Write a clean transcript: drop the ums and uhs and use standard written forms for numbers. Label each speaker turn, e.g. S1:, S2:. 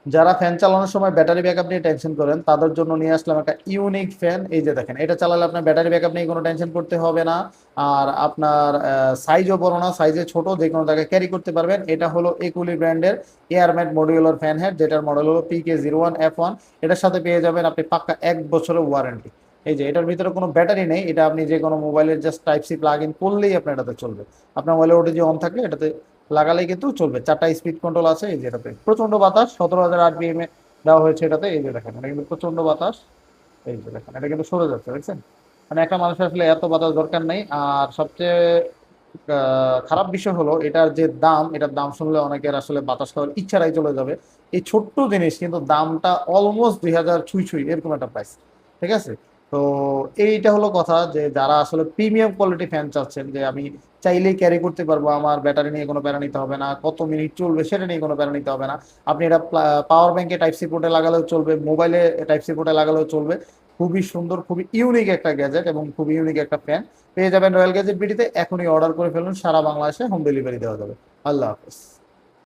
S1: যারা ফ্যান চালানোর সময় ব্যাটারি ব্যাকআপ নিয়ে টেনশন করেন তাদের জন্য নিয়ে আসলাম একটা ইউনিক ফ্যান। এই যে দেখেন, এটা চালালে আপনার ব্যাটারি ব্যাকআপ নিয়ে কোনো টেনশন করতে হবে না। আর আপনার সাইজও বড় না, সাইজে ছোট, যে কোনো জায়গায় ক্যারি করতে পারবেন। এটা হলো একুলি ব্র্যান্ডের এয়ারম্যাট মডিউলার ফ্যান হেড, যেটার মডেল হলো PK01F1। এটার সাথে পেয়ে যাবেন আপনি পাক্কা 1 বছরের ওয়ারেন্টি। এই যে এটার ভিতরে কোনো ব্যাটারি নেই, এটা আপনি যে কোনো মোবাইলের just type C plug in করলেই আপনার এটাতে চলবে। আপনার মোবাইলে ওটিজি অন থাকলে এটাতে লাগালেই কিন্তু চলবে। 4টা স্পিড কন্ট্রোল আছে। এই যে এটাতে প্রচন্ড বাতাস, 17,000 RPM এ দেওয়া হয়েছে এটাতে। এই যে দেখেন, এটা কিন্তু প্রচন্ড বাতাস। এই যে দেখেন, এটা কিন্তু সরে যাচ্ছে, দেখছেন? মানে একটা মানুষের আসলে এত বাতাস দরকার নেই। আর সবচেয়ে খারাপ বিষয় হলো এটার যে দাম, এটার দাম শুনলে অনেকের আসলে বাতাস খাওয়ার ইচ্ছাটাই চলে যাবে। এই ছোট্ট জিনিস কিন্তু দামটা অলমোস্ট 2,000 ছুঁই ছুঁই এরকম একটা প্রাইস। ঠিক আছে? তো এইটা হলো কথা, যে যারা আসলে প্রিমিয়াম কোয়ালিটি ফ্যান চাচ্ছেন, যে আমি চাইলেই ক্যারি করতে পারবো, আমার ব্যাটারি নিয়ে কোনো প্যারা নিতে হবে না, কত মিনিট চলবে সেটা নিয়ে কোনো প্যারা নিতে হবে না। আপনি এটা পাওয়ার ব্যাংকে টাইপ সি পোর্টে লাগালেও চলবে, মোবাইলে টাইপ সি পোর্টে লাগালেও চলবে। খুবই সুন্দর, খুবই ইউনিক একটা গ্যাজেট এবং খুবই ইউনিক একটা ফ্যান। পেয়ে যাবেন রয়্যাল গ্যাজেট বিডিতে। এখনই অর্ডার করে ফেলুন, সারা বাংলাদেশে হোম ডেলিভারি দেওয়া যাবে। আল্লাহ হাফেজ।